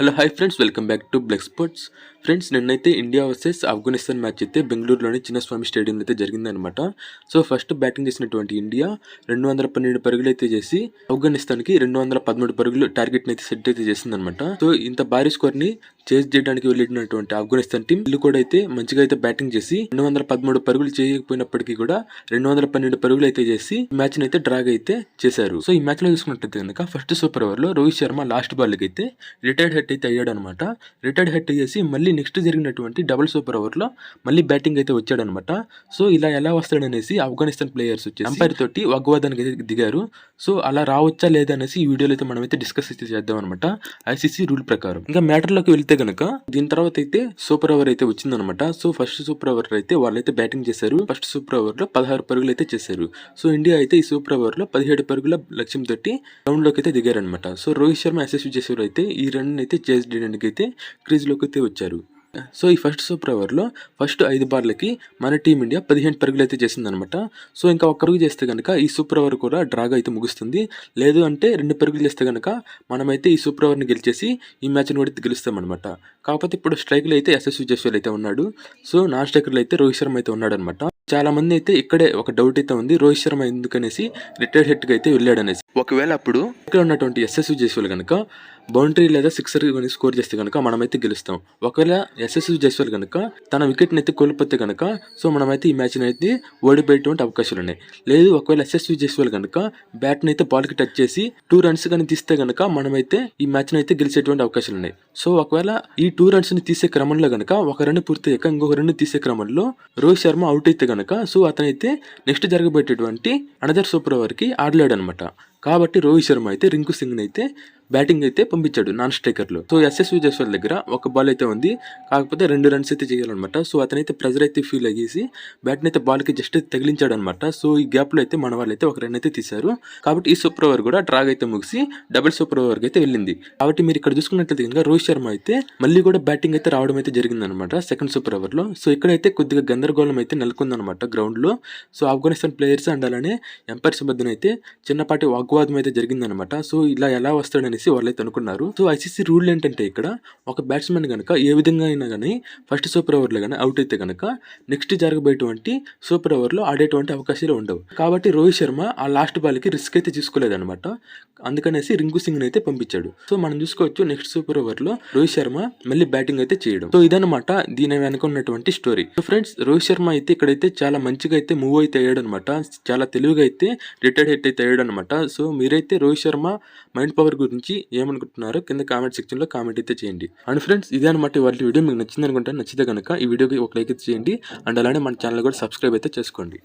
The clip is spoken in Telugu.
Hello hi friends, welcome back to black sports. Friends, నిన్నైతే ఇండియా వర్సెస్ ఆఫ్ఘనిస్తాన్ మ్యాచ్ అయితే బెంగళూరులోని చిన్నస్వామి స్టేడియంలో అయితే జరిగిందనమాట. సో ఫస్ట్ బ్యాటింగ్ చేసినటువంటి ఇండియా 212 పరుగులు అయితే చేసి ఆఫ్ఘనిస్తాన్కి 213 పరుగులు టార్గెట్ని అయితే సెట్ అయితే చేసిందనమాట. సో ఇంత భారీ స్కోర్ని చేజ్ చేయడానికి వెళ్ళినటువంటి ఆఫ్ఘనిస్తాన్ టీం వీళ్ళు కూడా అయితే మంచిగా అయితే బ్యాటింగ్ చేసి 213 పరుగులు చేయకపోయినప్పటికీ కూడా 212 పరుగులు అయితే చేసి మ్యాచ్ అయితే డ్రాగ్ అయితే చేశారు. సో ఈ మ్యాచ్ లో చూసుకున్నట్టయితే కనుక ఫస్ట్ సూపర్ ఓవర్ లో రోహిత్ శర్మ లాస్ట్ బాల్ కి అయితే రిటైర్డ్ హెట్ అయితే అయ్యాడు అనమాట. రిటైర్డ్ హెట్ అయ్యేసి మళ్ళీ నెక్స్ట్ జరిగినటువంటి డబుల్ సూపర్ ఓవర్ లో మళ్ళీ బ్యాటింగ్ అయితే వచ్చాడనమాట. సో ఇలా ఎలా వస్తాడనేసి ఆఫ్ఘనిస్తాన్ ప్లేయర్స్ వచ్చి అంపైర్ తోటి వాగ్వాదానికి అయితే దిగారు. సో అలా రావచ్చా లేదా అనేసి ఈ వీడియోలో అయితే మనమైతే డిస్కస్ అయితే చేద్దాం అనమాట ఐసీసీ రూల్ ప్రకారం. ఇంకా మ్యాటర్ లోకి వెళ్తే గనక దీని తర్వాత అయితే సూపర్ ఓవర్ అయితే వచ్చిందనమాట. సో ఫస్ట్ సూపర్ ఓవర్ అయితే వాళ్ళైతే బ్యాటింగ్ చేశారు. ఫస్ట్ సూపర్ ఓవర్ లో 16 పరుగులు అయితే చేశారు. సో ఇండియా అయితే ఈ సూపర్ ఓవర్ లో 17 పరుగుల లక్ష్యం తోటి గ్రౌండ్ లోకి అయితే దిగారనమాట. సో రోహిత్ శర్మ యశస్వి చేసేవారు అయితే ఈ రన్ అయితే చేజ్ చేయడానికి అయితే క్రీజ్ లోకి అయితే వచ్చారు. సో ఈ ఫస్ట్ సూపర్ ఓవర్ లో ఫస్ట్ 5 బార్లకి మన టీమిండియా 15 పరుగులు అయితే చేసింది అనమాట. సో ఇంకా ఒక పరుగు చేస్తే కనుక ఈ సూపర్ ఓవర్ కూడా డ్రాగా అయితే ముగుస్తుంది. లేదు అంటే 2 పరుగులు చేస్తే కనుక మనమైతే ఈ సూపర్ ఓవర్ ని గెలిచేసి ఈ మ్యాచ్ ని కూడా గెలుస్తాం అనమాట. కాకపోతే ఇప్పుడు స్ట్రైక్ లో అయితే యశస్వి జైస్వాల్ అయితే ఉన్నాడు. సో నాన్ స్ట్రైకర్ లో అయితే రోహిత్ శర్మ అయితే ఉన్నాడు అనమాట. చాలా మంది అయితే ఇక్కడే ఒక డౌట్ అయితే ఉంది, రోహిత్ శర్మ ఎందుకనేసి రిటైర్డ్ హెట్ గా అయితే వెళ్ళాడు అనేసి. ఒకవేళ అప్పుడు ఇక్కడ ఉన్నటువంటి యశస్వి జైస్వాల్ కనుక బౌండరీ లేదా సిక్సర్ స్కోర్ చేస్తే కనుక మనమైతే గెలుస్తాం. ఒకవేళ యశస్వి జైస్వాల్ కనుక తన వికెట్ అయితే కోల్పోతే కనుక సో మనమైతే ఈ మ్యాచ్ అయితే ఓడిపోయేటువంటి అవకాశాలు ఉన్నాయి. లేదు ఒకవేళ యశస్వి జైస్వాల్ కనుక బ్యాట్ అయితే బాల్ కి టచ్ చేసి 2 రన్స్ కానీ తీస్తే కనుక మనమైతే ఈ మ్యాచ్ అయితే గెలిచేటువంటి అవకాశాలు ఉన్నాయి. సో ఒకవేళ ఈ 2 రన్స్ ని తీసే క్రమంలో కనుక ఒక రన్ పూర్తయ్యాక ఇంకొక రన్ తీసే క్రమంలో రోహిత్ శర్మ అవుట్ అయితే కనుక సో అతనైతే నెక్స్ట్ జరగబోయేటటువంటి అనదర్ సూపర్ ఓవర్ కి ఆడలేడు అనమాట. కాబట్టి రోహిత్ శర్మ అయితే రింకు సింగ్ అయితే బ్యాటింగ్ అయితే పంపించాడు నాన్ స్ట్రైకర్ లో. సో యశస్వి జైస్వాల్ దగ్గర ఒక బాల్ అయితే ఉంది, కాకపోతే 2 రన్స్ అయితే చేయాలన్నమాట. సో అతనైతే ప్రెజర్ అయితే ఫీల్ అయ్యేసి బ్యాట్ అయితే బాల్ కి జస్ట్ తగిలించాడు అనమాట. సో ఈ గ్యాప్ లో అయితే మన వాళ్ళు అయితే ఒక రన్ అయితే తీశారు. కాబట్టి ఈ సూపర్ ఓవర్ కూడా డ్రాగ్ అయితే ముగిసి డబుల్ సూపర్ ఓవర్ అయితే వెళ్ళింది. కాబట్టి మీరు ఇక్కడ చూసుకున్నట్లయితే కనుక రోహిత్ శర్మ అయితే మళ్ళీ కూడా బ్యాటింగ్ అయితే రావడం అయితే జరిగింది అనమాట సెకండ్ సూపర్ ఓవర్ లో. సో ఇక్కడైతే కొద్దిగా గందరగోళం అయితే నెలకొందనమాట గ్రౌండ్ లో. సో ఆఫ్ఘనిస్తాన్ ప్లేయర్స్ అండ్ అలానే ఎంపైర్స్ మధ్యన అయితే చిన్నపాటి వాగ్వాదం అయితే జరిగిందనమాట. సో ఇలా ఎలా వస్తాడనేసి వాళ్ళైతే అనుకున్నారు. సో ఐసీసీ రూల్ ఏంటంటే ఇక్కడ ఒక బ్యాట్స్మెన్ కనుక ఏ విధంగా అయినా కానీ ఫస్ట్ సూపర్ ఓవర్ లో కానీ అవుట్ అయితే కనుక నెక్స్ట్ జరగబోయేటువంటి సూపర్ ఓవర్ లో ఆడేటువంటి అవకాశాలు ఉండవు. కాబట్టి రోహిత్ శర్మ ఆ లాస్ట్ బాల్ కి రిస్క్ అయితే తీసుకోలేదన్నమాట. అందుకనేసి రింకు సింగ్ అయితే పంపించాడు. సో మనం చూసుకోవచ్చు నెక్స్ట్ సూపర్ ఓవర్ లో రోహిత్ శర్మ మళ్ళీ బ్యాటింగ్ అయితే చేయడం. సో ఇదన్నమాట దీని వెనక ఉన్నటువంటి story. So friends, Rohit Sharma అయితే ఇక్కడైతే చాలా మంచిగా అయితే మూవ్ అయితే అయ్యాడు అనమాట. చాలా తెలివిగా అయితే రిటైర్డ్ హెట్ అయితే అయ్యాడు అనమాట. సో మీరైతే రోహిత్ శర్మ మైండ్ పవర్ గురించి ఏమనుకుంటున్నారో కింద కామెంట్ సెక్షన్ లో కామెంట్ అయితే చేయండి. అండ్ ఫ్రెండ్స్, ఇదే అనమాట వాళ్ళ వీడియో. మీకు నచ్చింది అనుకుంటే నచ్చితే కనుక ఈ వీడియోకి ఒక లైక్ అయితే చేయండి. అండ్ అలానే మన ఛానల్ కూడా సబ్స్క్రైబ్ అయితే చేసుకోండి.